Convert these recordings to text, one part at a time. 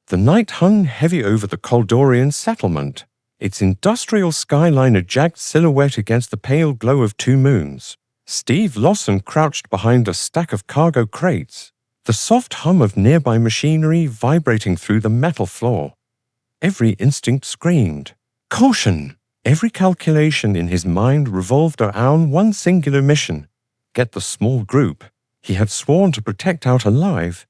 The night hung heavy over the Caldorian settlement, its industrial skyline a jagged silhouette against the pale glow of two moons. Steve Lawson crouched behind a stack of cargo crates, the soft hum of nearby machinery vibrating through the metal floor. Every instinct screamed, "Caution!" Every calculation in his mind revolved around one singular mission: get the small group he had sworn to protect out alive.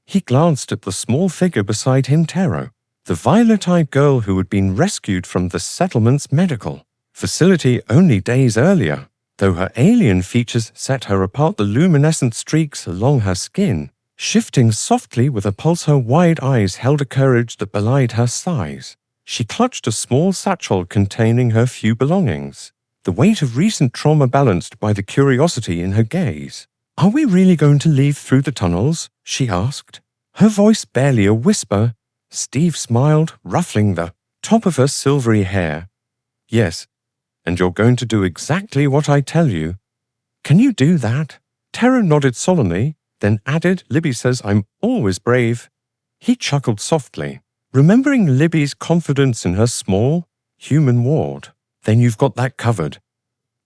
He glanced at the small figure beside him, Tero, the violet-eyed girl who had been rescued from the settlement's medical facility only days earlier. Though her alien features set her apart, the luminescent streaks along her skin, shifting softly with a pulse, her wide eyes held a courage that belied her size. She clutched a small satchel containing her few belongings, the weight of recent trauma balanced by the curiosity in her gaze. "Are we really going to leave through the tunnels?" she asked, her voice barely a whisper. Steve smiled, ruffling the top of her silvery hair. "Yes, and you're going to do exactly what I tell you." "Can you do that?" Tero nodded solemnly, then added, "Libby says I'm always brave." He chuckled softly, remembering Libby's confidence in her small, human ward. "Then you've got that covered.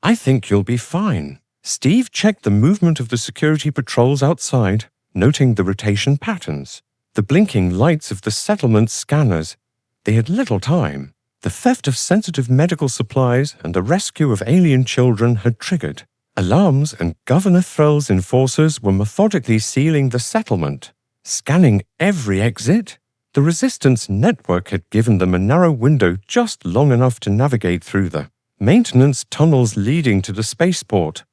I think you'll be fine." Steve checked the movement of the security patrols outside, noting the rotation patterns, the blinking lights of the settlement scanners. They had little time. The theft of sensitive medical supplies and the rescue of alien children had triggered alarms, and Governor Threll's enforcers were methodically sealing the settlement, scanning every exit. The Resistance network had given them a narrow window just long enough to navigate through the maintenance tunnels leading to the spaceport.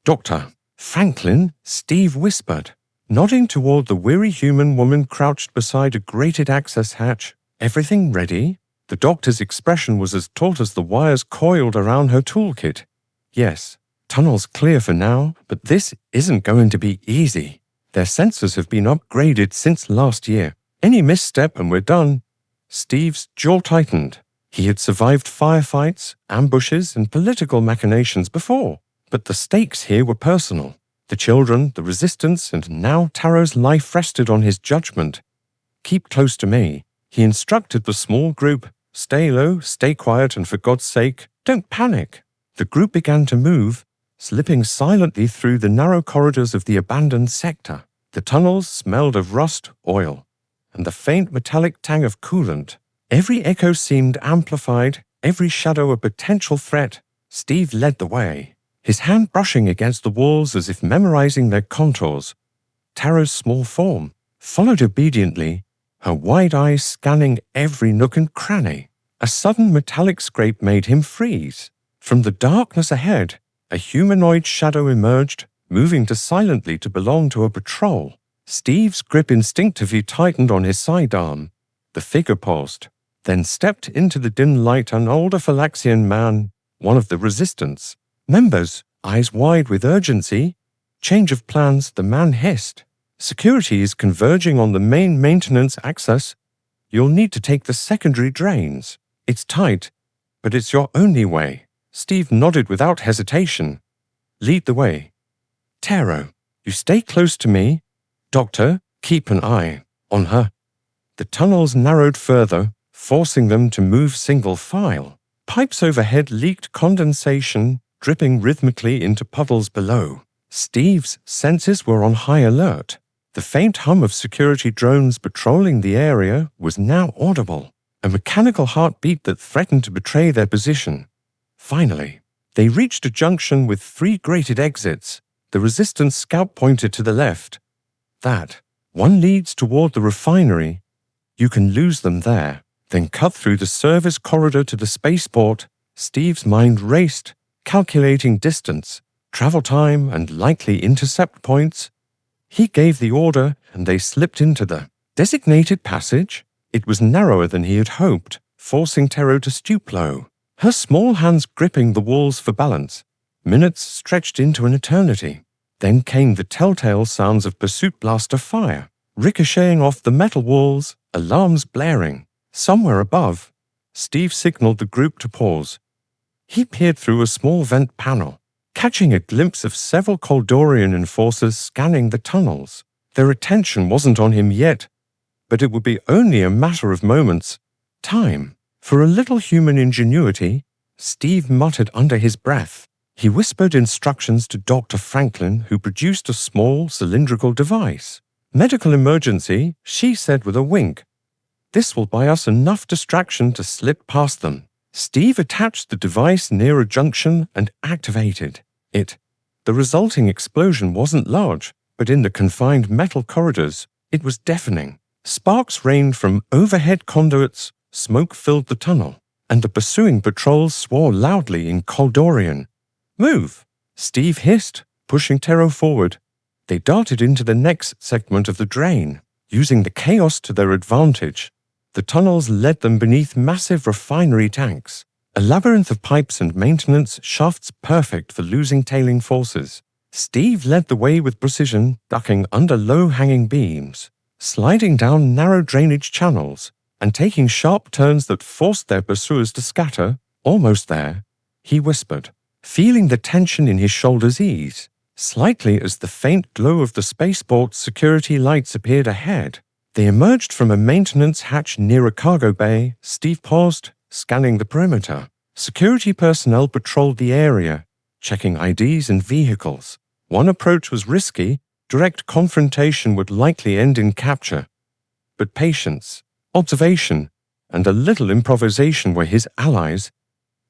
"Dr. Franklin," Steve whispered, nodding toward the weary human woman crouched beside a grated access hatch. "Everything ready?" The doctor's expression was as taut as the wires coiled around her toolkit. "Yes, tunnel's clear for now, but this isn't going to be easy. Their sensors have been upgraded since last year. Any misstep and we're done." Steve's jaw tightened. He had survived firefights, ambushes, and political machinations before, but the stakes here were personal. The children, the Resistance, and now Taro's life rested on his judgment. "Keep close to me," he instructed the small group. "Stay low, stay quiet, and for God's sake, don't panic." The group began to move, slipping silently through the narrow corridors of the abandoned sector. The tunnels smelled of rust, oil, and the faint metallic tang of coolant. Every echo seemed amplified, every shadow a potential threat. Steve led the way, his hand brushing against the walls as if memorizing their contours. Taro's small form followed obediently, her wide eyes scanning every nook and cranny. A sudden metallic scrape made him freeze. From the darkness ahead, a humanoid shadow emerged, moving silently to belong to a patrol. Steve's grip instinctively tightened on his sidearm. The figure paused, then stepped into the dim light, an older Felaxian man, one of the Resistance members, eyes wide with urgency. "Change of plans," the man hissed. "Security is converging on the main maintenance access. You'll need to take the secondary drains. It's tight, but it's your only way." Steve nodded without hesitation. "Lead the way." "Tero, you stay close to me. Doctor, keep an eye on her." The tunnels narrowed further, forcing them to move single file. Pipes overhead leaked condensation, dripping rhythmically into puddles below. Steve's senses were on high alert. The faint hum of security drones patrolling the area was now audible, a mechanical heartbeat that threatened to betray their position. Finally, they reached a junction with 3 grated exits. The Resistance scout pointed to the left. "That one leads toward the refinery. You can lose them there, then cut through the service corridor to the spaceport." Steve's mind raced, calculating distance, travel time, and likely intercept points. He gave the order, and they slipped into the designated passage. It was narrower than he had hoped, forcing Tero to stoop low, her small hands gripping the walls for balance. Minutes stretched into an eternity. Then came the telltale sounds of pursuit blaster fire, ricocheting off the metal walls, alarms blaring. Somewhere above, Steve signaled the group to pause. He peered through a small vent panel, catching a glimpse of several Caldorian enforcers scanning the tunnels. Their attention wasn't on him yet, but it would be only a matter of moments. Time. For a little human ingenuity, Steve muttered under his breath. He whispered instructions to Dr. Franklin, who produced a small cylindrical device. Medical emergency, she said with a wink. This will buy us enough distraction to slip past them. Steve attached the device near a junction and activated it. The resulting explosion wasn't large, but in the confined metal corridors, it was deafening. Sparks rained from overhead conduits, smoke filled the tunnel, and the pursuing patrols swore loudly in Caldorian. Move! Steve hissed, pushing Tero forward. They darted into the next segment of the drain, using the chaos to their advantage. The tunnels led them beneath massive refinery tanks, a labyrinth of pipes and maintenance shafts perfect for losing tailing forces. Steve led the way with precision, ducking under low-hanging beams, sliding down narrow drainage channels, and taking sharp turns that forced their pursuers to scatter. Almost there, he whispered, feeling the tension in his shoulders ease, slightly as the faint glow of the spaceport's security lights appeared ahead. They emerged from a maintenance hatch near a cargo bay. Steve paused, scanning the perimeter. Security personnel patrolled the area, checking IDs and vehicles. One approach was risky. Direct confrontation would likely end in capture. But patience, observation, and a little improvisation were his allies.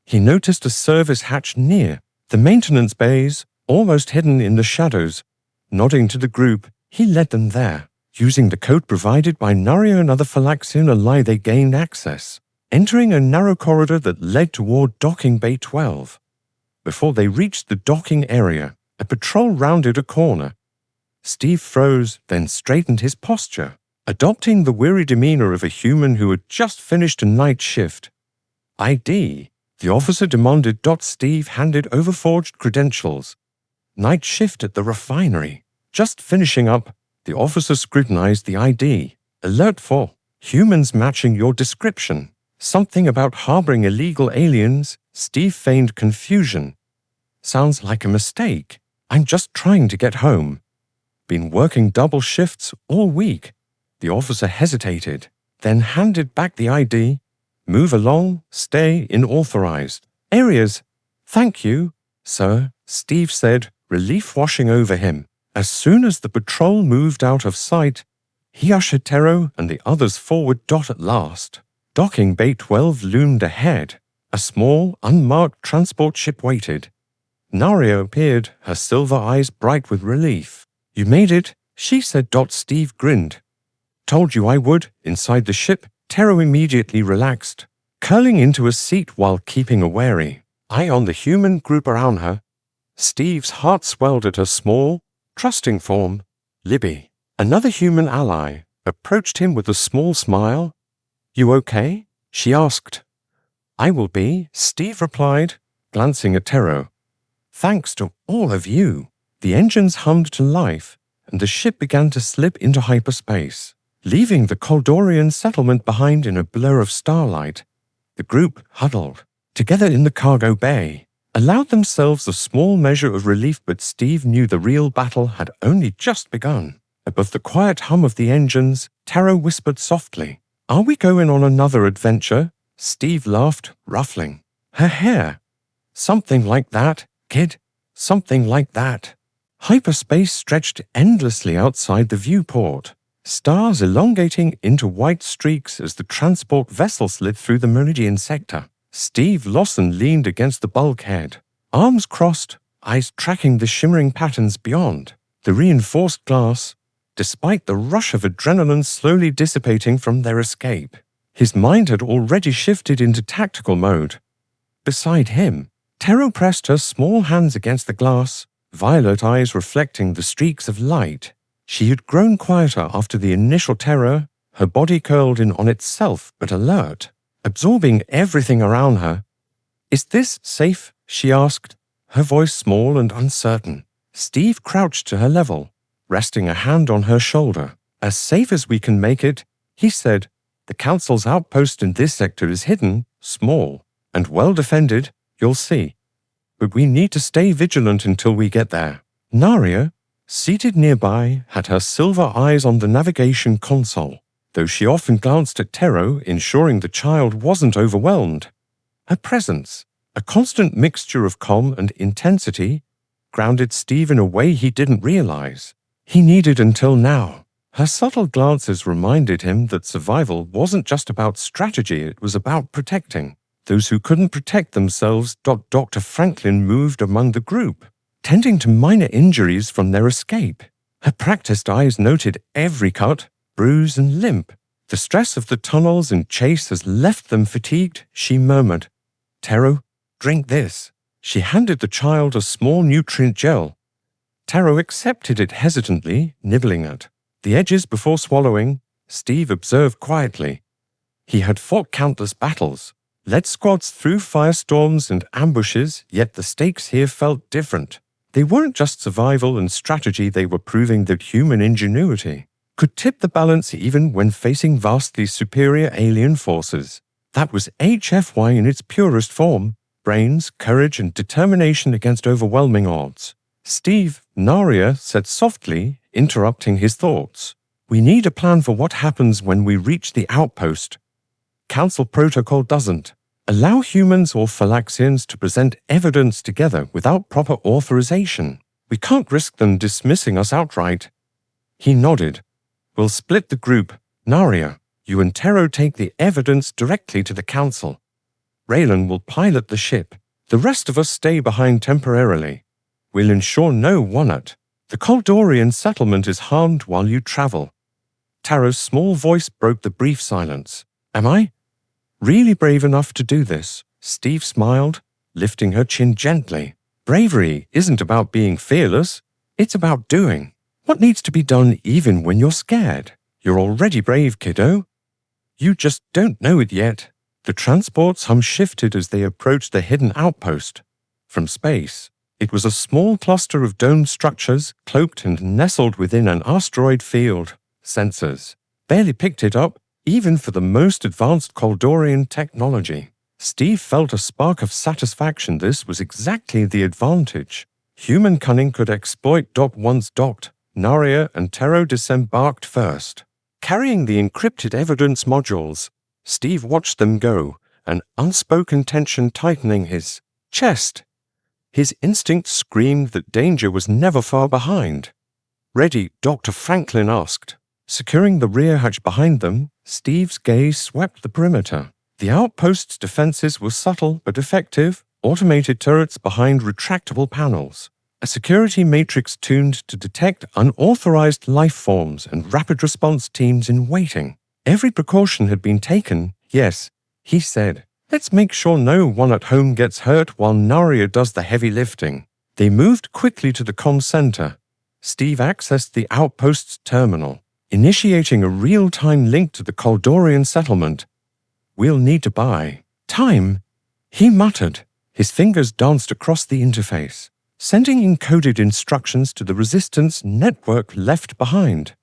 He noticed a service hatch near the maintenance bays, almost hidden in the shadows. Nodding to the group, he led them there. Using the code provided by Nario and other Felaxian ally, they gained access, entering a narrow corridor that led toward docking bay 12. Before they reached the docking area, a patrol rounded a corner. Steve froze, then straightened his posture, adopting the weary demeanor of a human who had just finished a night shift. ID, the officer demanded. Steve handed over forged credentials. Night shift at the refinery. Just finishing up. The officer scrutinized the ID. Alert for humans matching your description. Something about harboring illegal aliens. Steve feigned confusion. Sounds like a mistake. I'm just trying to get home. Been working double shifts all week. The officer hesitated, then handed back the ID. Move along, stay in authorized areas. Thank you, sir, Steve said, relief washing over him. As soon as the patrol moved out of sight, he ushered Tero and the others forward. At last, docking bay 12 loomed ahead. A small, unmarked transport ship waited. Nario appeared, her silver eyes bright with relief. You made it, she said. Steve grinned. Told you I would. Inside the ship, Tero immediately relaxed, curling into a seat while keeping a wary eye on the human group around her. Steve's heart swelled at her small, trusting form. Libby, another human ally, approached him with a small smile. You okay? She asked. I will be, Steve replied, glancing at Tero. Thanks to all of you. The engines hummed to life, and the ship began to slip into hyperspace, leaving the Caldorian settlement behind in a blur of starlight. The group huddled together in the cargo bay, allowed themselves a small measure of relief, but Steve knew the real battle had only just begun. Above the quiet hum of the engines, Tero whispered softly, Are we going on another adventure? Steve laughed, ruffling her hair. Something like that, kid. Something like that. Hyperspace stretched endlessly outside the viewport, stars elongating into white streaks as the transport vessel slid through the Meridian sector. Steve Lawson leaned against the bulkhead, arms crossed, eyes tracking the shimmering patterns beyond. The reinforced glass, despite the rush of adrenaline slowly dissipating from their escape. His mind had already shifted into tactical mode. Beside him, Tero pressed her small hands against the glass, violet eyes reflecting the streaks of light. She had grown quieter after the initial terror, her body curled in on itself but alert, absorbing everything around her. Is this safe? She asked, her voice small and uncertain. Steve crouched to her level, resting a hand on her shoulder. As safe as we can make it, he said. The Council's outpost in this sector is hidden, small, and well defended, you'll see. But we need to stay vigilant until we get there. Naria, seated nearby, had her silver eyes on the navigation console. though she often glanced at Tero, ensuring the child wasn't overwhelmed. Her presence, a constant mixture of calm and intensity, grounded Steve in a way he didn't realize he needed until now. Her subtle glances reminded him that survival wasn't just about strategy, it was about protecting those who couldn't protect themselves. Dr. Franklin moved among the group, tending to minor injuries from their escape. Her practiced eyes noted every cut, bruise, and limp. The stress of the tunnels and chase has left them fatigued, she murmured. Tero, drink this. She handed the child a small nutrient gel. Tero accepted it hesitantly, nibbling at the edges before swallowing. Steve observed quietly. He had fought countless battles, led squads through firestorms and ambushes, yet the stakes here felt different. They weren't just survival and strategy, they were proving that human ingenuity could tip the balance even when facing vastly superior alien forces. That was HFY in its purest form: brains, courage, and determination against overwhelming odds. Steve, Naria said softly, interrupting his thoughts. We need a plan for what happens when we reach the outpost. Council protocol doesn't allow humans or Felaxians to present evidence together without proper authorization. We can't risk them dismissing us outright. He nodded. We'll split the group. Naria, you and Tero take the evidence directly to the council. Raylan will pilot the ship. The rest of us stay behind temporarily. We'll ensure no one at the Caldorian settlement is harmed while you travel. Taro's small voice broke the brief silence. Am I really brave enough to do this? Steve smiled, lifting her chin gently. Bravery isn't about being fearless. It's about doing what needs to be done even when you're scared. You're already brave, kiddo. You just don't know it yet. The transport's hum shifted as they approached the hidden outpost. From space, it was a small cluster of domed structures, cloaked and nestled within an asteroid field. Sensors barely picked it up, even for the most advanced Caldorian technology. Steve felt a spark of satisfaction. This was exactly the advantage human cunning could exploit. Once docked, Naria and Tero disembarked first, carrying the encrypted evidence modules. Steve watched them go, an unspoken tension tightening his chest. His instinct screamed that danger was never far behind. Ready? Dr. Franklin asked. Securing the rear hatch behind them, Steve's gaze swept the perimeter. The outpost's defenses were subtle but effective, automated turrets behind retractable panels, a security matrix tuned to detect unauthorized life forms, and rapid response teams in waiting. Every precaution had been taken. Yes, he said. Let's make sure no one at home gets hurt while Naria does the heavy lifting. They moved quickly to the comm center. Steve accessed the outpost's terminal, initiating a real-time link to the Caldorian settlement. We'll need to buy time, he muttered. His fingers danced across the interface, sending encoded instructions to the resistance network left behind.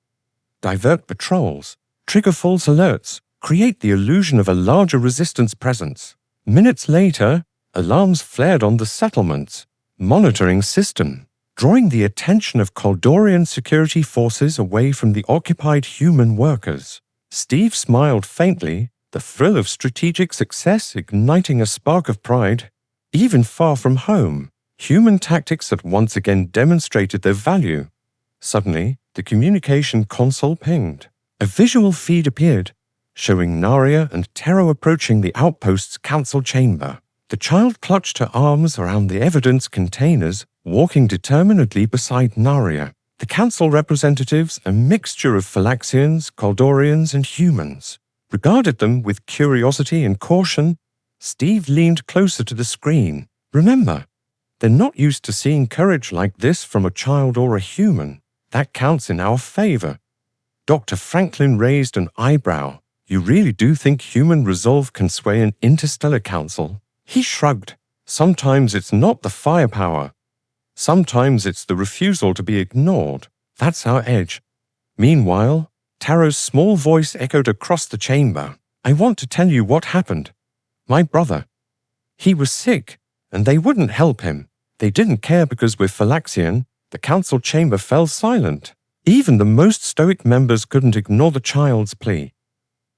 Divert patrols, trigger false alerts, create the illusion of a larger resistance presence. Minutes later, alarms flared on the settlement's monitoring system, drawing the attention of Caldorian security forces away from the occupied human workers. Steve smiled faintly, the thrill of strategic success igniting a spark of pride. Even far from home, human tactics had once again demonstrated their value. Suddenly, the communication console pinged. A visual feed appeared, showing Naria and Tero approaching the outpost's council chamber. The child clutched her arms around the evidence containers, walking determinedly beside Naria. The council representatives, a mixture of Felaxians, Caldorians, and humans, regarded them with curiosity and caution. Steve leaned closer to the screen. Remember, they're not used to seeing courage like this from a child or a human. That counts in our favor. Dr. Franklin raised an eyebrow. You really do think human resolve can sway an interstellar council? He shrugged. Sometimes it's not the firepower. Sometimes it's the refusal to be ignored. That's our edge. Meanwhile, Taro's small voice echoed across the chamber. I want to tell you what happened. My brother. He was sick, and they wouldn't help him. They didn't care because we're Felaxian. The council chamber fell silent. Even the most stoic members couldn't ignore the child's plea.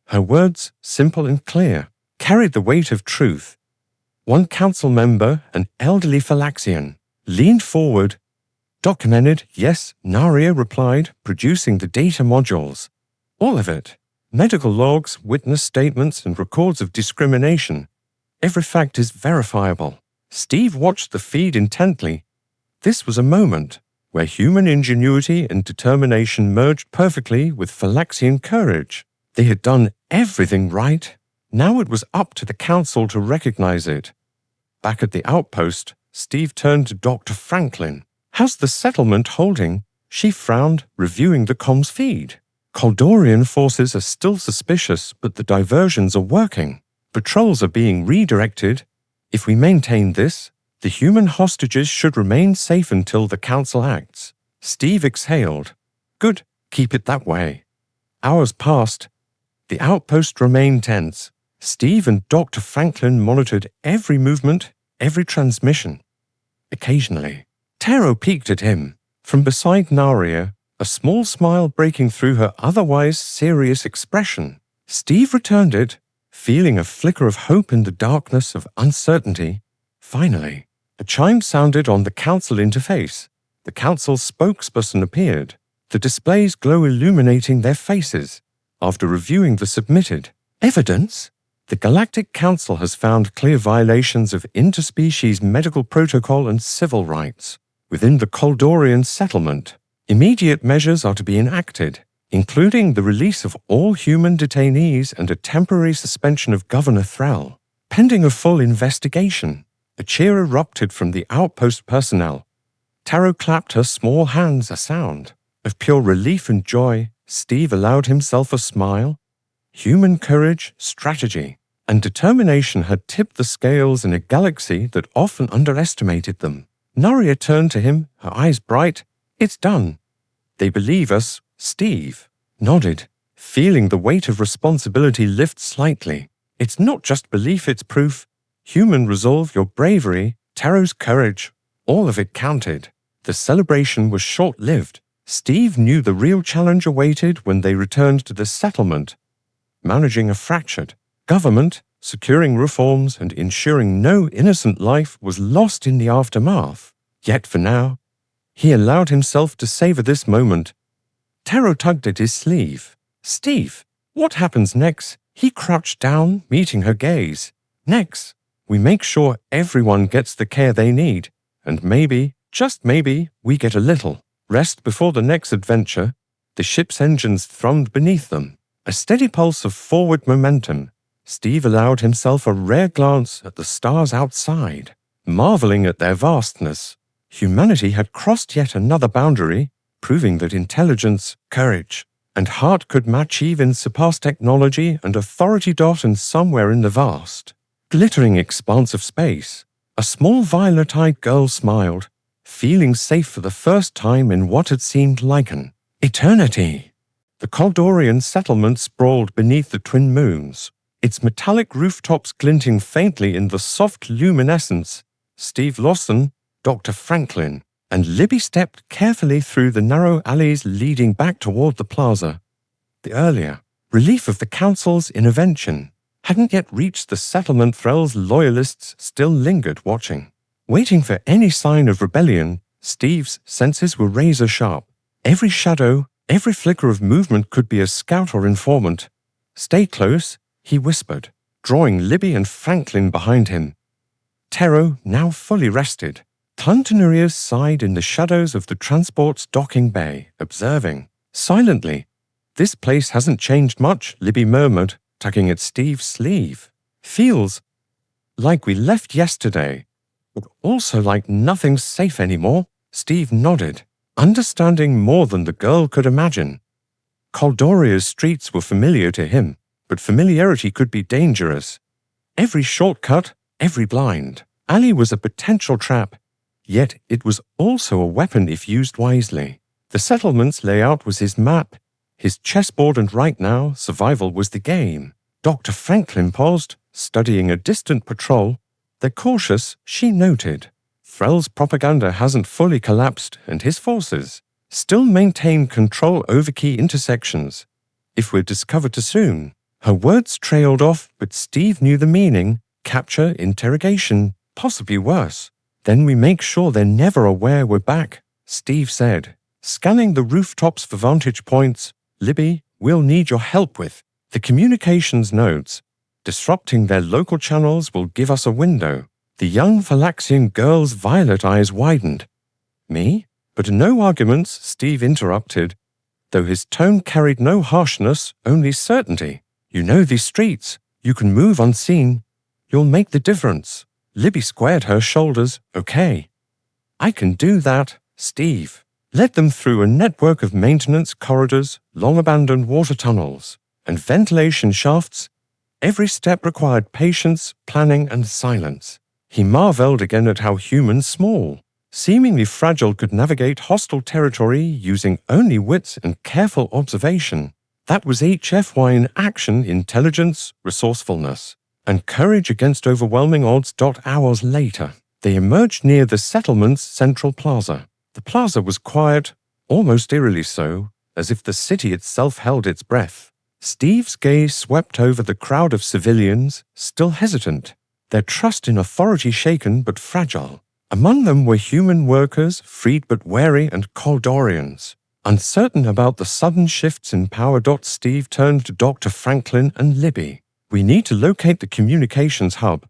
Her words, simple and clear, carried the weight of truth. One council member, an elderly Felaxian, leaned forward. Documented, yes, Naria replied, producing the data modules. All of it. Medical logs, witness statements, and records of discrimination. Every fact is verifiable. Steve watched the feed intently. This was a moment where human ingenuity and determination merged perfectly with Felaxian courage. They had done everything right. Now it was up to the council to recognize it. Back at the outpost, Steve turned to Dr. Franklin. How's the settlement holding? She frowned, reviewing the comms feed. Caldorian forces are still suspicious, but the diversions are working. Patrols are being redirected. If we maintain this, the human hostages should remain safe until the council acts. Steve exhaled. Good, keep it that way. Hours passed. The outpost remained tense. Steve and Dr. Franklin monitored every movement, every transmission. Occasionally, Taro peeked at him. From beside Naria, a small smile breaking through her otherwise serious expression. Steve returned it, feeling a flicker of hope in the darkness of uncertainty. Finally, a chime sounded on the council interface. The council's spokesperson appeared, the display's glow illuminating their faces. After reviewing the submitted evidence, the Galactic Council has found clear violations of interspecies medical protocol and civil rights. Within the Caldorian settlement, immediate measures are to be enacted, including the release of all human detainees and a temporary suspension of Governor Thrall. Pending a full investigation, a cheer erupted from the outpost personnel. Taro clapped her small hands, a sound of pure relief and joy. Steve allowed himself a smile. Human courage, strategy, and determination had tipped the scales in a galaxy that often underestimated them. Naria turned to him, her eyes bright. It's done. They believe us. Steve nodded, feeling the weight of responsibility lift slightly. It's not just belief, it's proof. Human resolve, your bravery, Taro's courage, all of it counted. The celebration was short-lived. Steve knew the real challenge awaited when they returned to the settlement. Managing a fractured government, securing reforms, and ensuring no innocent life was lost in the aftermath. Yet for now, he allowed himself to savor this moment. Taro tugged at his sleeve. Steve, what happens next? He crouched down, meeting her gaze. Next, we make sure everyone gets the care they need, and maybe, just maybe, we get a little rest before the next adventure. The ship's engines thrummed beneath them, a steady pulse of forward momentum. Steve allowed himself a rare glance at the stars outside, marveling at their vastness. Humanity had crossed yet another boundary, proving that intelligence, courage, and heart could match, even surpass technology and authority. And somewhere in the vast, glittering expanse of space, a small violet-eyed girl smiled, feeling safe for the first time in what had seemed like an eternity. The Caldorian settlement sprawled beneath the twin moons, its metallic rooftops glinting faintly in the soft luminescence. Steve Lawson, Dr. Franklin, and Libby stepped carefully through the narrow alleys leading back toward the plaza. The earlier relief of the council's intervention hadn't yet reached the settlement. Thrall's loyalists still lingered, watching, waiting for any sign of rebellion. Steve's senses were razor-sharp. Every shadow, every flicker of movement could be a scout or informant. Stay close, he whispered, drawing Libby and Franklin behind him. Taro, now fully rested, clung to Nuria's side in the shadows of the transport's docking bay, observing, silently. This place hasn't changed much, Libby murmured, tugging at Steve's sleeve. Feels like we left yesterday, but also like nothing's safe anymore. Steve nodded, understanding more than the girl could imagine. Caldoria's streets were familiar to him, but familiarity could be dangerous. Every shortcut, every blind alley was a potential trap, yet it was also a weapon if used wisely. The settlement's layout was his map, his chessboard, and right now, survival was the game. Dr. Franklin paused, studying a distant patrol. They're cautious, she noted. Thrall's propaganda hasn't fully collapsed, and his forces still maintain control over key intersections. If we're discovered too soon, Her words trailed off, but Steve knew the meaning. Capture, interrogation, possibly worse. Then we make sure they're never aware we're back, Steve said, scanning the rooftops for vantage points. Libby, we'll need your help with the communications nodes. Disrupting their local channels will give us a window. The young Felaxian girl's violet eyes widened. Me? But no arguments, Steve interrupted, though his tone carried no harshness, only certainty. You know these streets. You can move unseen. You'll make the difference. Libby squared her shoulders. Okay. I can do that, Steve. Led them through a network of maintenance corridors, long-abandoned water tunnels, and ventilation shafts. Every step required patience, planning, and silence. He marveled again at how humans small, seemingly fragile, could navigate hostile territory using only wits and careful observation. That was HFY in action: intelligence, resourcefulness, and courage against overwhelming odds. Hours later, they emerged near the settlement's central plaza. The plaza was quiet, almost eerily so, as if the city itself held its breath. Steve's gaze swept over the crowd of civilians, still hesitant, their trust in authority shaken but fragile. Among them were human workers, freed but wary, and Caldorians, uncertain about the sudden shifts in power. Steve turned to Dr. Franklin and Libby. We need to locate the communications hub.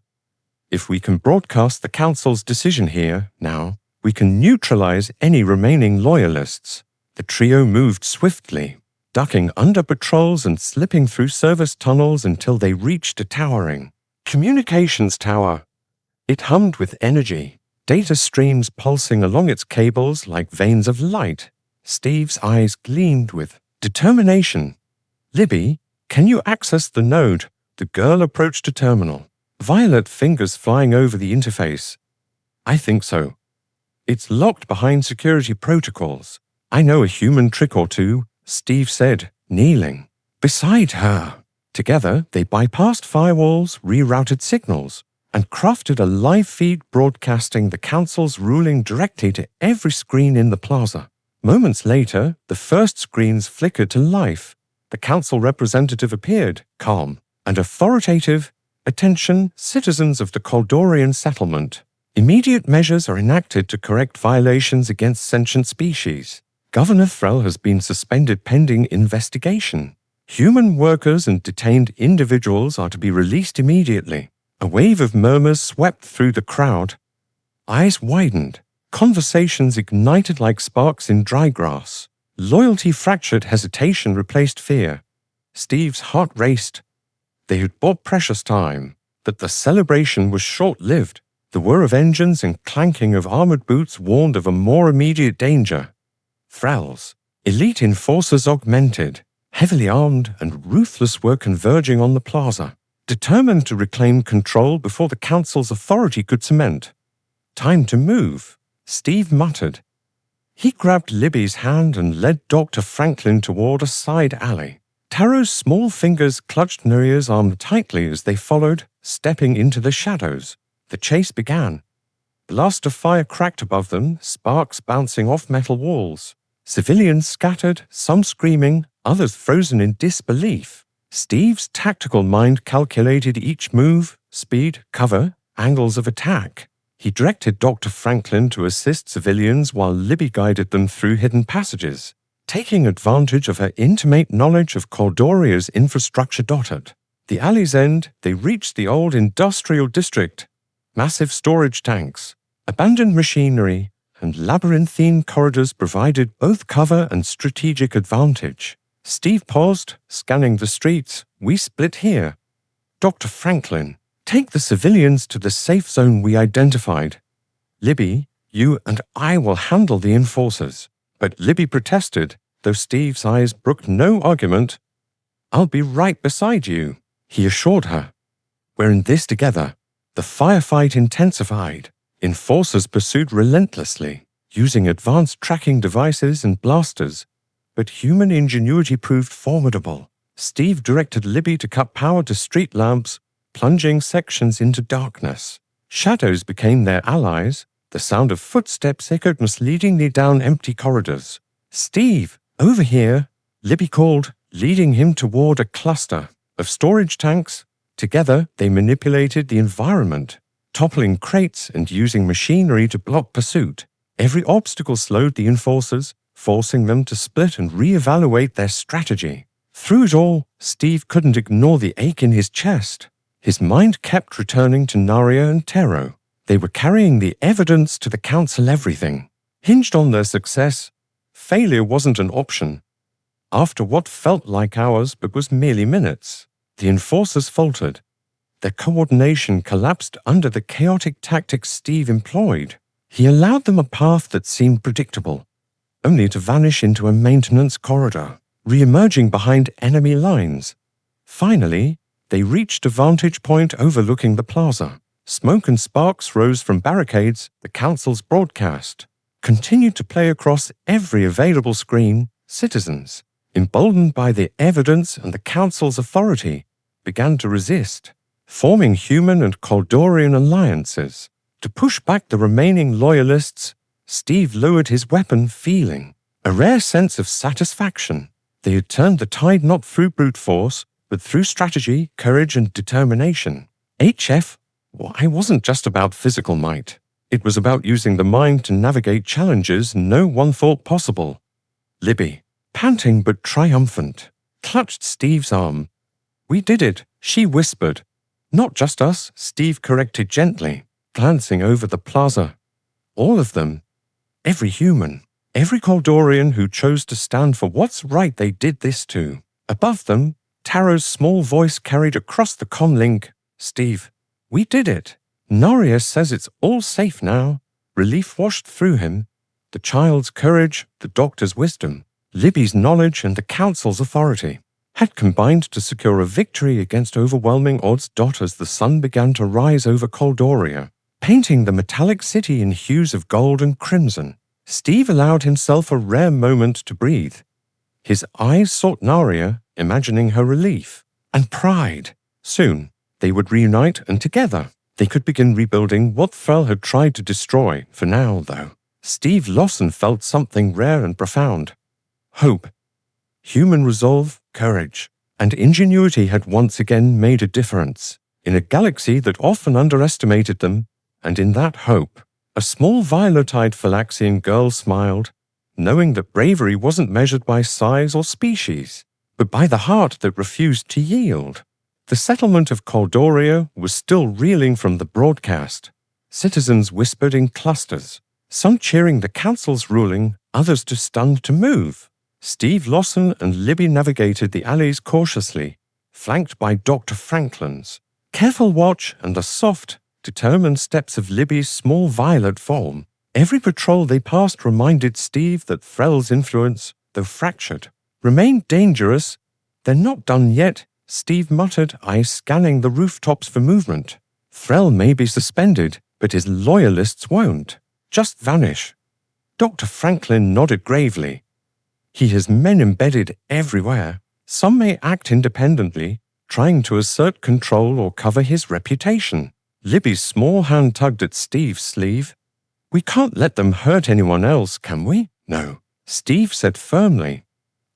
If we can broadcast the Council's decision here, now, we can neutralize any remaining loyalists. The trio moved swiftly, ducking under patrols and slipping through service tunnels until they reached a towering communications tower. It hummed with energy, data streams pulsing along its cables like veins of light. Steve's eyes gleamed with determination. Libby, can you access the node? The girl approached a terminal, violet fingers flying over the interface. I think so. It's locked behind security protocols. I know a human trick or two, Steve said, kneeling beside her. Together, they bypassed firewalls, rerouted signals, and crafted a live feed broadcasting the Council's ruling directly to every screen in the plaza. Moments later, the first screens flickered to life. The Council representative appeared, calm and authoritative. Attention, citizens of the Caldorian settlement. Immediate measures are enacted to correct violations against sentient species. Governor Threll has been suspended pending investigation. Human workers and detained individuals are to be released immediately. A wave of murmurs swept through the crowd. Eyes widened. Conversations ignited like sparks in dry grass. Loyalty fractured, hesitation replaced fear. Steve's heart raced. They had bought precious time, but the celebration was short-lived. The whir of engines and clanking of armored boots warned of a more immediate danger. Thralls, elite enforcers augmented, heavily armed and ruthless, were converging on the plaza, determined to reclaim control before the Council's authority could cement. Time to move, Steve muttered. He grabbed Libby's hand and led Dr. Franklin toward a side alley. Taro's small fingers clutched Nuria's arm tightly as they followed, stepping into the shadows. The chase began. Blast of fire cracked above them, sparks bouncing off metal walls. Civilians scattered, some screaming, others frozen in disbelief. Steve's tactical mind calculated each move, speed, cover, angles of attack. He directed Dr. Franklin to assist civilians while Libby guided them through hidden passages, taking advantage of her intimate knowledge of Caldoria's infrastructure. At the alley's end, they reached the old industrial district. Massive storage tanks, abandoned machinery, and labyrinthine corridors provided both cover and strategic advantage. Steve paused, scanning the streets. We split here. Dr. Franklin, take the civilians to the safe zone we identified. Libby, you and I will handle the enforcers. But Libby protested, though Steve's eyes brooked no argument. I'll be right beside you, he assured her. We're in this together. The firefight intensified. Enforcers pursued relentlessly, using advanced tracking devices and blasters. But human ingenuity proved formidable. Steve directed Libby to cut power to street lamps, plunging sections into darkness. Shadows became their allies. The sound of footsteps echoed misleadingly down empty corridors. Steve, over here, Libby called, leading him toward a cluster of storage tanks. Together, they manipulated the environment, toppling crates and using machinery to block pursuit. Every obstacle slowed the enforcers, forcing them to split and re-evaluate their strategy. Through it all, Steve couldn't ignore the ache in his chest. His mind kept returning to Naria and Tero. They were carrying the evidence to the Council. Everything hinged on their success. Failure wasn't an option. After what felt like hours but was merely minutes, the enforcers faltered. Their coordination collapsed under the chaotic tactics Steve employed. He allowed them a path that seemed predictable, only to vanish into a maintenance corridor, re-emerging behind enemy lines. Finally, they reached a vantage point overlooking the plaza. Smoke and sparks rose from barricades. The Council's broadcast continued to play across every available screen. Citizens, emboldened by the evidence and the Council's authority, began to resist, forming human and Caldorian alliances. To push back the remaining loyalists, Steve lowered his weapon, feeling a rare sense of satisfaction. They had turned the tide not through brute force, but through strategy, courage, and determination. HFY wasn't just about physical might. It was about using the mind to navigate challenges no one thought possible. Libby, panting but triumphant, clutched Steve's arm. "We did it," she whispered. "Not just us," Steve corrected gently, glancing over the plaza. "All of them. Every human, every Caldorian who chose to stand for what's right, they did this too." Above them, Taro's small voice carried across the comlink. "Steve, we did it. Naria says it's all safe now." Relief washed through him. The child's courage, the doctor's wisdom, Libby's knowledge, and the Council's authority had combined to secure a victory against overwhelming odds. As the sun began to rise over Caldoria, painting the metallic city in hues of gold and crimson, Steve allowed himself a rare moment to breathe. His eyes sought Naria, imagining her relief and pride. Soon, they would reunite, and together, they could begin rebuilding what Fel had tried to destroy. For now, though, Steve Lawson felt something rare and profound. Hope. Human resolve, courage, and ingenuity had once again made a difference in a galaxy that often underestimated them, and in that hope, a small violet-eyed Felaxian girl smiled, knowing that bravery wasn't measured by size or species, but by the heart that refused to yield. The settlement of Caldoria was still reeling from the broadcast. Citizens whispered in clusters, some cheering the Council's ruling, others too stunned to move. Steve Lawson and Libby navigated the alleys cautiously, flanked by Dr. Franklin's careful watch and the soft, determined steps of Libby's small violet form. Every patrol they passed reminded Steve that Threll's influence, though fractured, remained dangerous. "They're not done yet," Steve muttered, eyes scanning the rooftops for movement. "Threll may be suspended, but his loyalists won't just vanish." Dr. Franklin nodded gravely. "He has men embedded everywhere. Some may act independently, trying to assert control or cover his reputation." Libby's small hand tugged at Steve's sleeve. "We can't let them hurt anyone else, can we?" "No," Steve said firmly.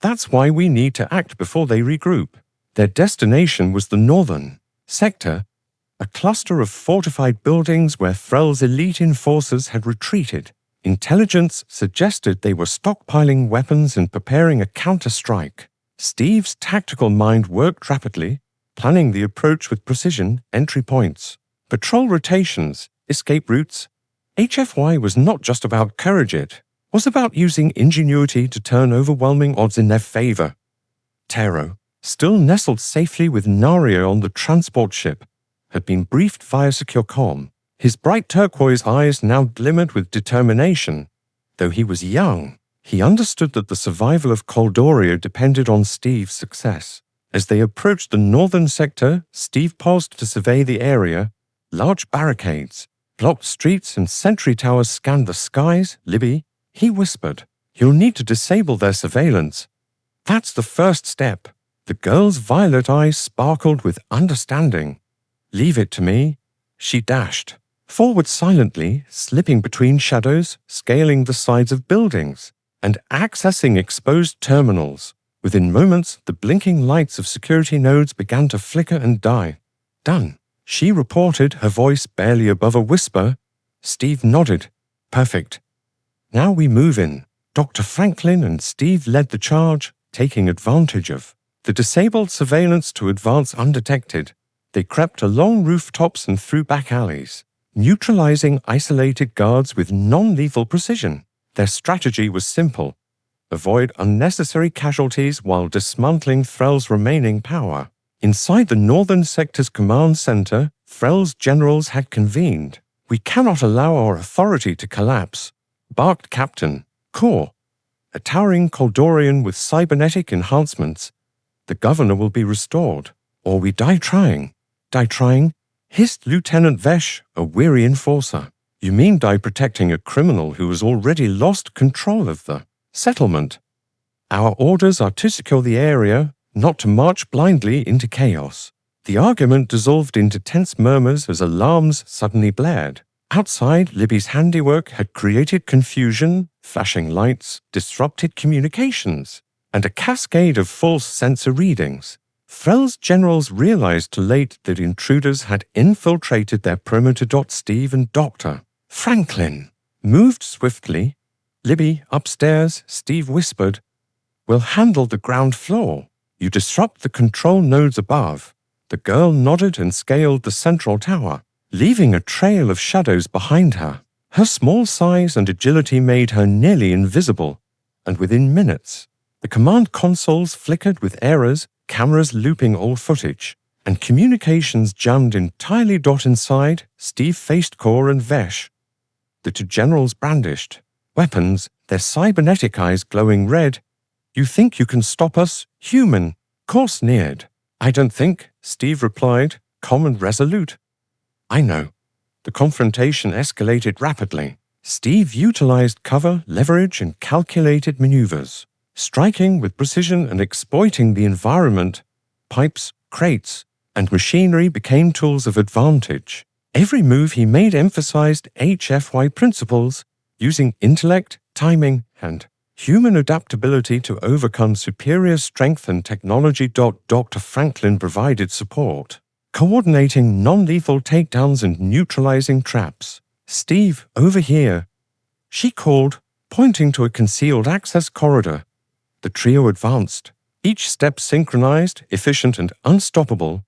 "That's why we need to act before they regroup." Their destination was the northern sector, a cluster of fortified buildings where Threll's elite enforcers had retreated. Intelligence suggested they were stockpiling weapons and preparing a counter-strike. Steve's tactical mind worked rapidly, planning the approach with precision. Entry points, patrol rotations, escape routes. HFY was not just about courage, it was about using ingenuity to turn overwhelming odds in their favor. Tero, still nestled safely with Naria on the transport ship, had been briefed via secure comm. His bright turquoise eyes now glimmered with determination. Though he was young, he understood that the survival of Caldoria depended on Steve's success. As they approached the northern sector, Steve paused to survey the area. Large barricades, blocked streets, and sentry towers scanned the skies. "Libby," he whispered, "you'll need to disable their surveillance." "That's the first step." The girl's violet eyes sparkled with understanding. "Leave it to me." She dashed forward silently, slipping between shadows, scaling the sides of buildings, and accessing exposed terminals. Within moments, the blinking lights of security nodes began to flicker and die. Done, she reported, her voice barely above a whisper. Steve nodded. Perfect. Now we move in. Dr. Franklin and Steve led the charge, taking advantage of the disabled surveillance to advance undetected. They crept along rooftops and through back alleys, neutralizing isolated guards with non-lethal precision. Their strategy was simple: avoid unnecessary casualties while dismantling Threll's remaining power. Inside the Northern Sector's command center, Threll's generals had convened. "We cannot allow our authority to collapse," barked Captain Core, a towering Caldorian with cybernetic enhancements. "The governor will be restored, or we die trying." "Die trying?" hissed Lieutenant Vesh, a weary enforcer. "You mean die protecting a criminal who has already lost control of the settlement. Our orders are to secure the area, not to march blindly into chaos." The argument dissolved into tense murmurs as alarms suddenly blared. Outside, Libby's handiwork had created confusion, flashing lights, disrupted communications, and a cascade of false sensor readings. Threll's generals realized too late that intruders had infiltrated their perimeter. Steve and Dr. Franklin moved swiftly. "Libby, upstairs," Steve whispered. "We'll handle the ground floor. You disrupt the control nodes above." The girl nodded and scaled the central tower, leaving a trail of shadows behind her. Her small size and agility made her nearly invisible, and within minutes, the command consoles flickered with errors, cameras looping old footage, and communications jammed entirely. Inside, Steve faced Core and Vesh. The two generals brandished weapons, their cybernetic eyes glowing red. "You think you can stop us, human?" Core sneered. "I don't think," Steve replied, calm and resolute. "I know." The confrontation escalated rapidly. Steve utilized cover, leverage, and calculated maneuvers, striking with precision and exploiting the environment. Pipes, crates, and machinery became tools of advantage. Every move he made emphasized HFY principles, using intellect, timing, and human adaptability to overcome superior strength and technology. Dr. Franklin provided support, coordinating non-lethal takedowns and neutralizing traps. "Steve, over here," she called, pointing to a concealed access corridor. The trio advanced, each step synchronized, efficient, and unstoppable.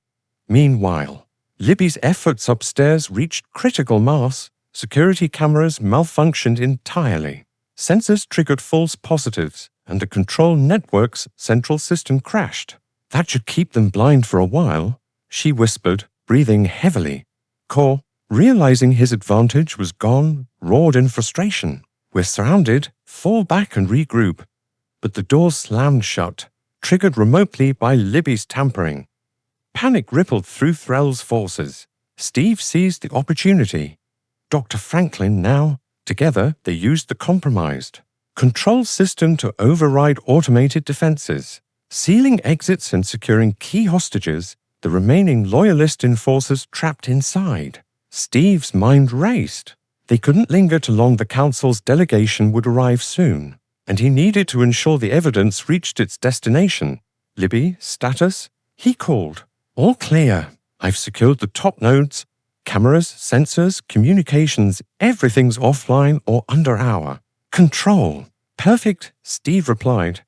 Meanwhile, Libby's efforts upstairs reached critical mass. Security cameras malfunctioned entirely. Sensors triggered false positives, and the control network's central system crashed. "That should keep them blind for a while," she whispered, breathing heavily. Core, realizing his advantage was gone, roared in frustration. "We're surrounded. Fall back and regroup." But the door slammed shut, triggered remotely by Libby's tampering. Panic rippled through Threll's forces. Steve seized the opportunity. Dr. Franklin now. Together, they used the compromised control system to override automated defenses, sealing exits and securing key hostages, the remaining loyalist enforcers trapped inside. Steve's mind raced. They couldn't linger too long. The council's delegation would arrive soon, and he needed to ensure the evidence reached its destination. "Libby, status?" he called. "All clear. I've secured the top nodes. Cameras, sensors, communications, everything's offline or under our control." "Perfect," Steve replied.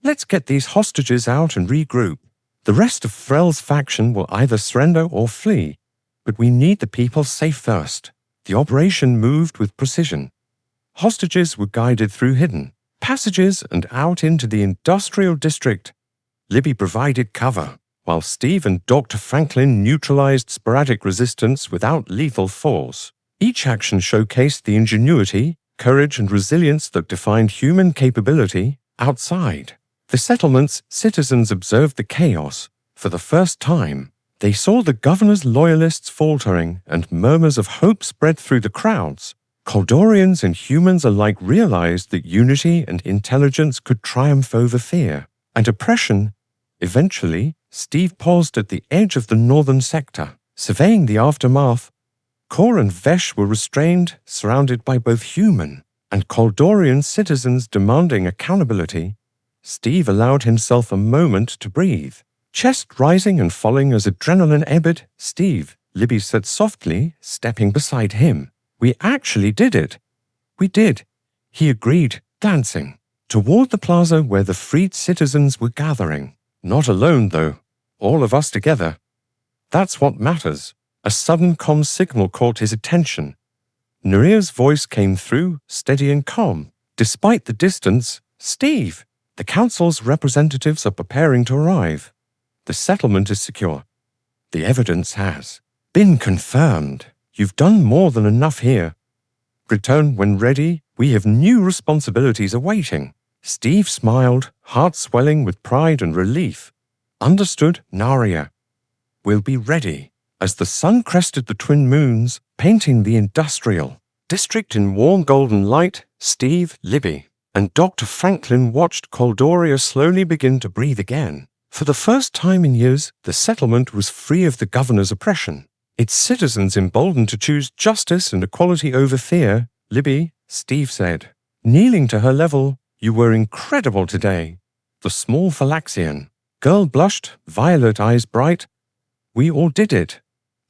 "Let's get these hostages out and regroup. The rest of Threll's faction will either surrender or flee, but we need the people safe first." The operation moved with precision. Hostages were guided through hidden passages and out into the industrial district. Libby provided cover, while Steve and Dr. Franklin neutralized sporadic resistance without lethal force. Each action showcased the ingenuity, courage, and resilience that defined human capability. Outside the settlement's citizens observed the chaos. For the first time, they saw the governor's loyalists faltering, and murmurs of hope spread through the crowds. Caldorians and humans alike realized that unity and intelligence could triumph over fear and oppression. Eventually, Steve paused at the edge of the northern sector, surveying the aftermath. Core and Vesh were restrained, surrounded by both human and Caldorian citizens demanding accountability. Steve allowed himself a moment to breathe. Chest rising and falling as adrenaline ebbed. "Steve," Libby said softly, stepping beside him. "We actually did it." "We did," he agreed, glancing toward the plaza where the freed citizens were gathering. "Not alone, though. All of us together. That's what matters." A sudden comm signal caught his attention. Naria's voice came through, steady and calm. "Despite the distance, Steve, the council's representatives are preparing to arrive. The settlement is secure. The evidence has been confirmed. You've done more than enough here. Return when ready. We have new responsibilities awaiting." Steve smiled, heart swelling with pride and relief. "Understood, Naria. We'll be ready." As the sun crested the twin moons, painting the industrial district in warm golden light, Steve, Libby, and Dr. Franklin watched Caldoria slowly begin to breathe again. For the first time in years, the settlement was free of the governor's oppression. Its citizens emboldened to choose justice and equality over fear. "Libby," Steve said, kneeling to her level, "you were incredible today." The small Felaxian girl blushed, violet eyes bright. "We all did it.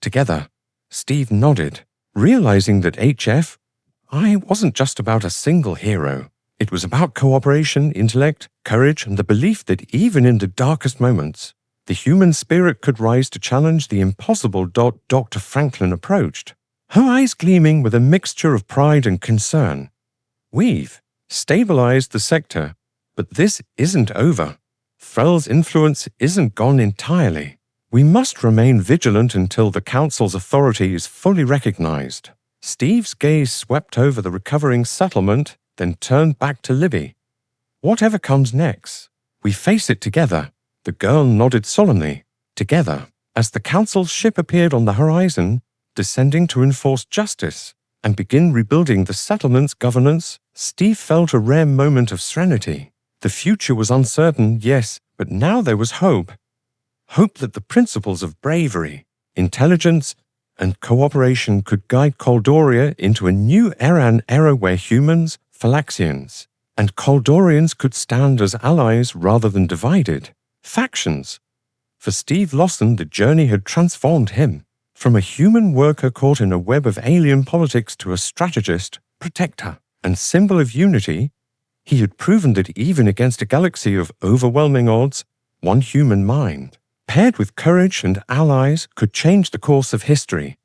Together." Steve nodded, realizing that HFY wasn't just about a single hero. It was about cooperation, intellect, courage, and the belief that even in the darkest moments, the human spirit could rise to challenge the impossible. Dr. Franklin approached, her eyes gleaming with a mixture of pride and concern. "We've stabilized the sector, but this isn't over. Threll's influence isn't gone entirely. We must remain vigilant until the Council's authority is fully recognized." Steve's gaze swept over the recovering settlement, then turned back to Libby. "Whatever comes next, we face it together." The girl nodded solemnly. "Together." As the Council's ship appeared on the horizon, descending to enforce justice and begin rebuilding the settlement's governance, Steve felt a rare moment of serenity. The future was uncertain, yes, but now there was hope. Hope that the principles of bravery, intelligence, and cooperation could guide Caldoria into a new era, an era where humans, Felaxians, and Caldorians could stand as allies rather than divided factions. For Steve Lawson, the journey had transformed him. From a human worker caught in a web of alien politics to a strategist, protector, and symbol of unity, he had proven that even against a galaxy of overwhelming odds, one human mind, paired with courage and allies, could change the course of history.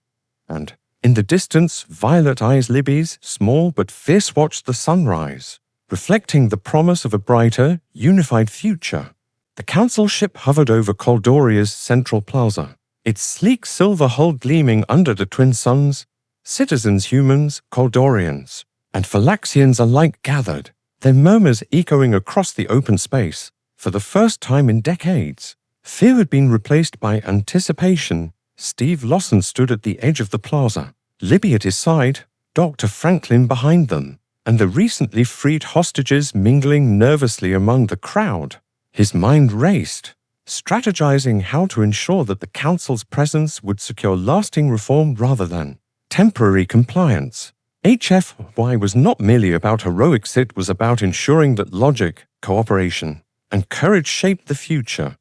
And, in the distance, violet eyes Libby's, small but fierce, watched the sunrise, reflecting the promise of a brighter, unified future. The council ship hovered over Caldoria's central plaza, its sleek silver hull gleaming under the twin suns. Citizens, humans, Caldorians, and Felaxians alike gathered, their murmurs echoing across the open space. For the first time in decades, fear had been replaced by anticipation. Steve Lawson stood at the edge of the plaza, Libby at his side, Dr. Franklin behind them, and the recently freed hostages mingling nervously among the crowd. His mind raced, strategizing how to ensure that the council's presence would secure lasting reform rather than temporary compliance. HFY was not merely about heroics, it was about ensuring that logic, cooperation, and courage shaped the future.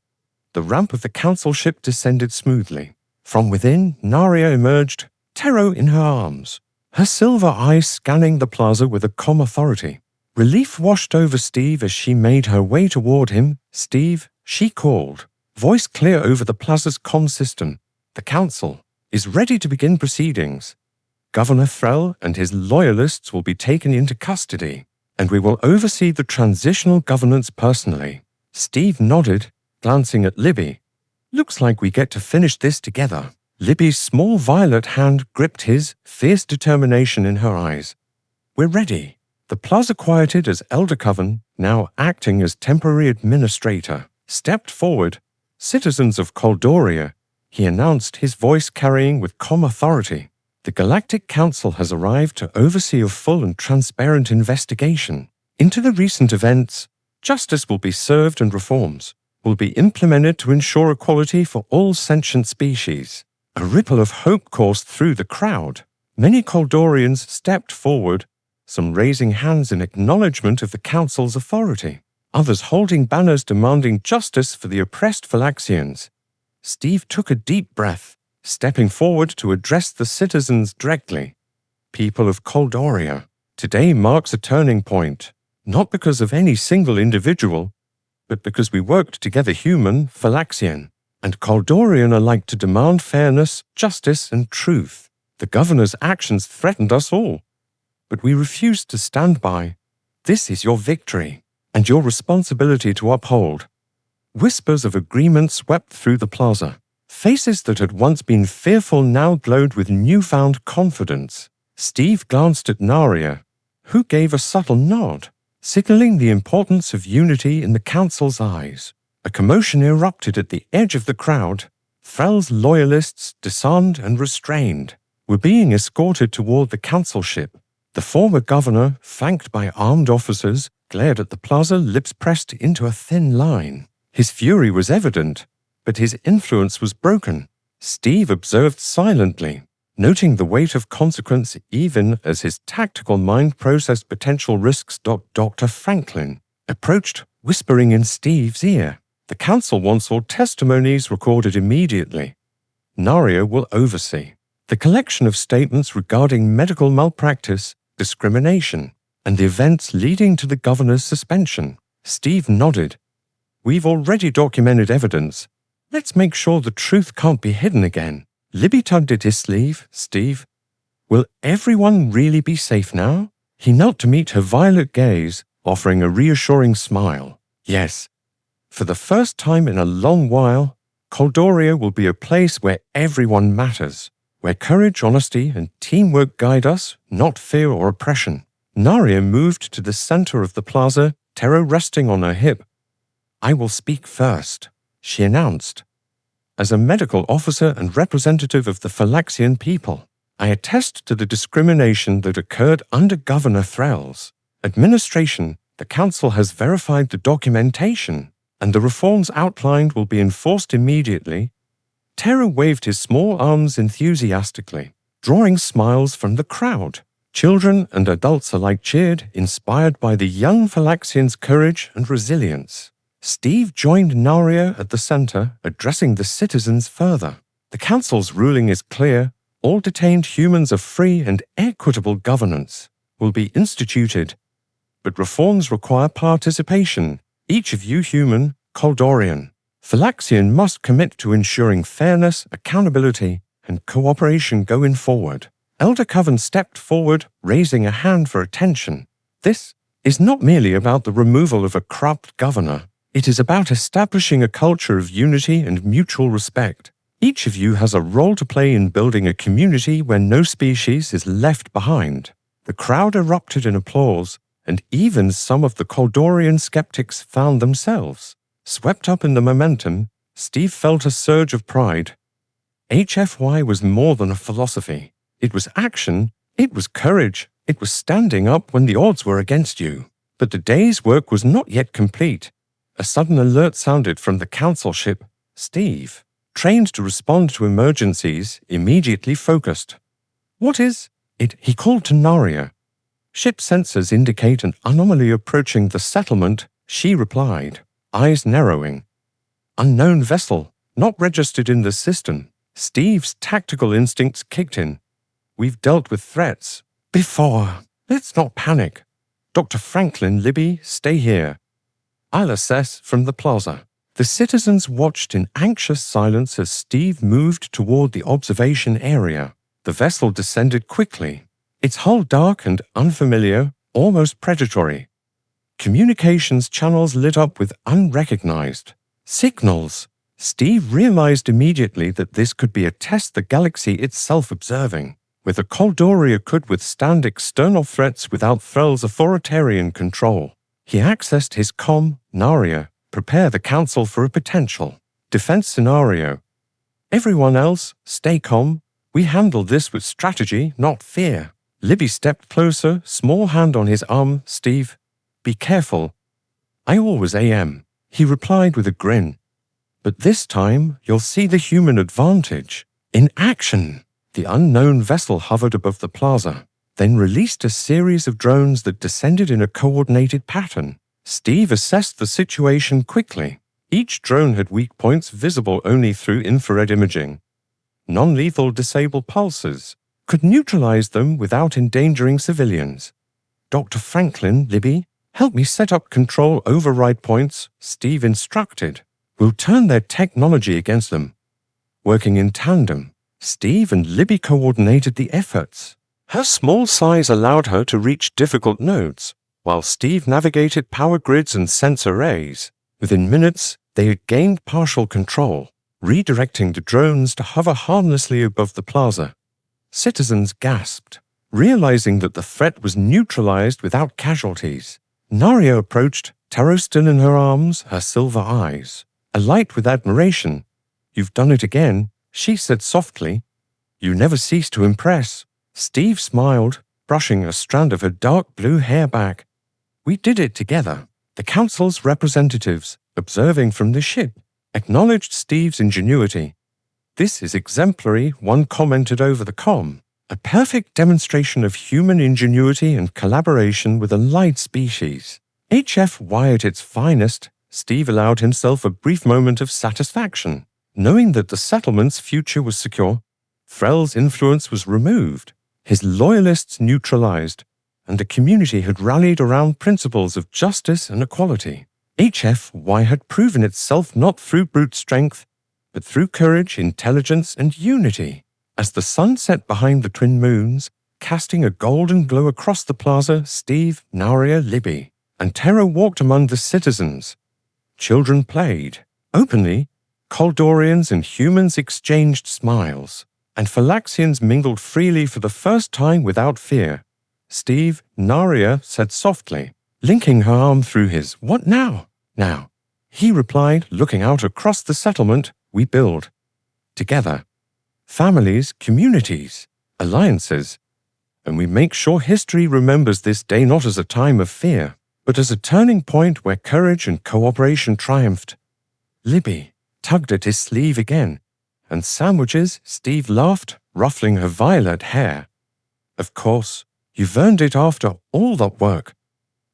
The ramp of the council ship descended smoothly. From within, Naria emerged, tarot in her arms, her silver eyes scanning the plaza with a calm authority. Relief washed over Steve as she made her way toward him. "Steve," she called, voice clear over the plaza's comm system. "The council is ready to begin proceedings. Governor Threll and his loyalists will be taken into custody, and we will oversee the transitional governance personally." Steve nodded, glancing at Libby. "Looks like we get to finish this together." Libby's small violet hand gripped his, fierce determination in her eyes. "We're ready." The plaza quieted as Elder Coven, now acting as temporary administrator, stepped forward. "Citizens of Caldoria," he announced, his voice carrying with calm authority. "The Galactic Council has arrived to oversee a full and transparent investigation into the recent events. Justice will be served and reforms will be implemented to ensure equality for all sentient species." A ripple of hope coursed through the crowd. Many Caldorians stepped forward, some raising hands in acknowledgement of the council's authority. others holding banners demanding justice for the oppressed Felaxians. Steve took a deep breath, stepping forward to address the citizens directly. People of Caldoria, today marks a turning point, not because of any single individual, but because we worked together, human, Felaxian, and Caldorian alike, to demand fairness, justice, and truth. The governor's actions threatened us all, but we refused to stand by. This is your victory, and your responsibility to uphold. Whispers of agreement swept through the plaza. Faces that had once been fearful now glowed with newfound confidence. Steve glanced at Naria, who gave a subtle nod, signaling the importance of unity in the council's eyes. A commotion erupted at the edge of the crowd. Thrall's loyalists, disarmed and restrained, were being escorted toward the council ship. The former governor, flanked by armed officers, glared at the plaza, lips pressed into a thin line. His fury was evident, but his influence was broken. Steve observed silently, noting the weight of consequence even as his tactical mind processed potential risks. Dr. Franklin approached, whispering in Steve's ear. The council wants all testimonies recorded immediately. Naria will oversee the collection of statements regarding medical malpractice, discrimination, and the events leading to the governor's suspension. Steve nodded. We've already documented evidence. Let's make sure the truth can't be hidden again. Libby tugged at his sleeve. Steve, will everyone really be safe now? He knelt to meet her violet gaze, offering a reassuring smile. Yes. For the first time in a long while, Caldoria will be a place where everyone matters, where courage, honesty, and teamwork guide us, not fear or oppression. Naria moved to the center of the plaza, terror resting on her hip. I will speak first, she announced. As a medical officer and representative of the Felaxian people, I attest to the discrimination that occurred under Governor Thrall's administration. The council has verified the documentation, and the reforms outlined will be enforced immediately. Terror waved his small arms enthusiastically, drawing smiles from the crowd. Children and adults alike cheered, inspired by the young Felaxian's courage and resilience. Steve joined Naria at the center, addressing the citizens further. The council's ruling is clear. All detained humans of free and equitable governance will be instituted, but reforms require participation. Each of you, human, Caldorian, Felaxian, must commit to ensuring fairness, accountability, and cooperation going forward. Elder Coven stepped forward, raising a hand for attention. This is not merely about the removal of a corrupt governor. It is about establishing a culture of unity and mutual respect. Each of you has a role to play in building a community where no species is left behind. The crowd erupted in applause, and even some of the Caldorian skeptics found themselves swept up in the momentum. Steve felt a surge of pride. HFY was more than a philosophy. It was action, it was courage, it was standing up when the odds were against you. But the day's work was not yet complete. A sudden alert sounded from the council ship. Steve, trained to respond to emergencies, immediately focused. What is it? He called to Naria. Ship sensors indicate an anomaly approaching the settlement, she replied, eyes narrowing. Unknown vessel, not registered in the system. Steve's tactical instincts kicked in. We've dealt with threats before. Let's not panic. Dr. Franklin, Libby, stay here. I'll assess from the plaza. The citizens watched in anxious silence as Steve moved toward the observation area. The vessel descended quickly, its hull dark and unfamiliar, almost predatory. Communications channels lit up with unrecognized signals. Steve realized immediately that this could be a test the galaxy itself observing, whether Caldoria could withstand external threats without Thrall's authoritarian control. He accessed his Naria, prepare the council for a potential defense scenario. Everyone else, stay calm. We handle this with strategy, not fear. Libby stepped closer, small hand on his arm. Steve, be careful. I always am, he replied with a grin. But this time, you'll see the human advantage in action. The unknown vessel hovered above the plaza, then released a series of drones that descended in a coordinated pattern. Steve assessed the situation quickly. Each drone had weak points visible only through infrared imaging. Non-lethal disable pulses could neutralize them without endangering civilians. Dr. Franklin, Libby, help me set up control override points, Steve instructed. We'll turn their technology against them. Working in tandem, Steve and Libby coordinated the efforts. Her small size allowed her to reach difficult nodes, while Steve navigated power grids and sensor arrays. Within minutes, they had gained partial control, redirecting the drones to hover harmlessly above the plaza. Citizens gasped, realizing that the threat was neutralized without casualties. Naria approached, tarot still in her arms, her silver eyes alight with admiration. "You've done it again," she said softly. "You never cease to impress." Steve smiled, brushing a strand of her dark blue hair back. "We did it together." The council's representatives, observing from the ship, acknowledged Steve's ingenuity. "This is exemplary," one commented over the comm. "A perfect demonstration of human ingenuity and collaboration with a light species." HFY at its finest, Steve allowed himself a brief moment of satisfaction, knowing that the settlement's future was secure. Threll's influence was removed, his loyalists neutralized, and the community had rallied around principles of justice and equality. HFY had proven itself not through brute strength, but through courage, intelligence, and unity. As the sun set behind the twin moons, casting a golden glow across the plaza, Steve, Naria, Libby, and Terra walked among the citizens. Children played. Openly, Caldorians and humans exchanged smiles, and Felaxians mingled freely for the first time without fear. "Steve," Naria said softly, linking her arm through his. "What now?" "Now," he replied, looking out across the settlement. "We build. Together. Families, communities, alliances. And we make sure history remembers this day not as a time of fear, but as a turning point where courage and cooperation triumphed." Libby tugged at his sleeve again. "And sandwiches," Steve laughed, ruffling her violet hair. "Of course, you've earned it after all that work."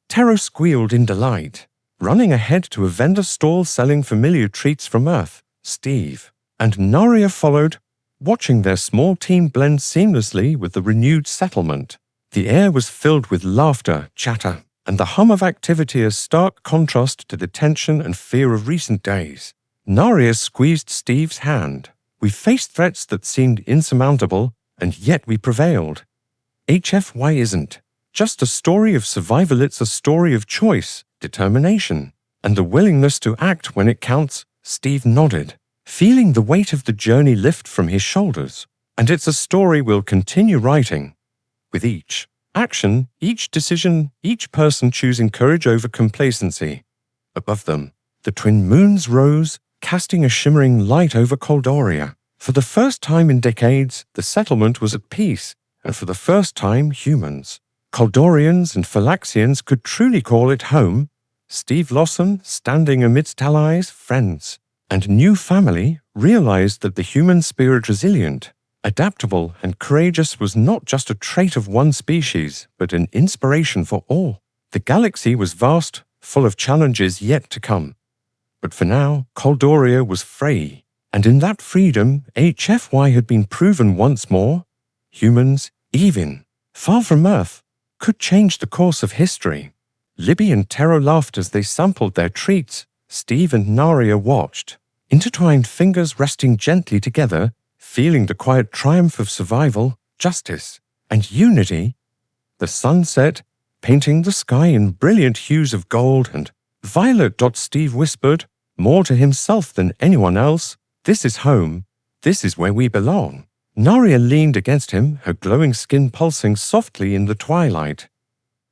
Terra squealed in delight, running ahead to a vendor stall selling familiar treats from Earth. Steve and Naria followed, watching their small team blend seamlessly with the renewed settlement. The air was filled with laughter, chatter, and the hum of activity, a stark contrast to the tension and fear of recent days. Naria squeezed Steve's hand. "We faced threats that seemed insurmountable, and yet we prevailed. HFY isn't just a story of survival, it's a story of choice, determination, and the willingness to act when it counts." Steve nodded, feeling the weight of the journey lift from his shoulders. "And it's a story we'll continue writing. With each action, each decision, each person choosing courage over complacency." Above them, the twin moons rose, casting a shimmering light over Caldoria. For the first time in decades, the settlement was at peace, and for the first time, humans, Caldorians and Felaxians, could truly call it home. Steve Lawson, standing amidst allies, friends, and new family, realized that the human spirit, resilient, adaptable, and courageous, was not just a trait of one species, but an inspiration for all. The galaxy was vast, full of challenges yet to come. But for now, Caldoria was free, and in that freedom, HFY had been proven once more. Humans, even far from Earth, could change the course of history. Libby and Terra laughed as they sampled their treats. Steve and Naria watched, intertwined fingers resting gently together, feeling the quiet triumph of survival, justice, and unity. The sun set, painting the sky in brilliant hues of gold and violet. Steve whispered, more to himself than anyone else, "This is home. This is where we belong." Naria leaned against him, her glowing skin pulsing softly in the twilight.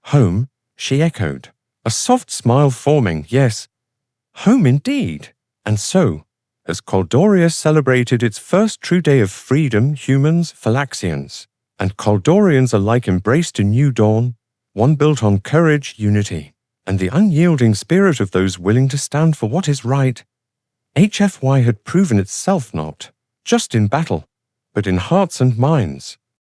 "Home," she echoed, a soft smile forming. "Yes, home indeed." And so, as Caldoria celebrated its first true day of freedom, humans, Felaxians, and Caldorians alike embraced a new dawn, one built on courage, unity, and the unyielding spirit of those willing to stand for what is right. HFY had proven itself not just in battle, but in hearts and minds.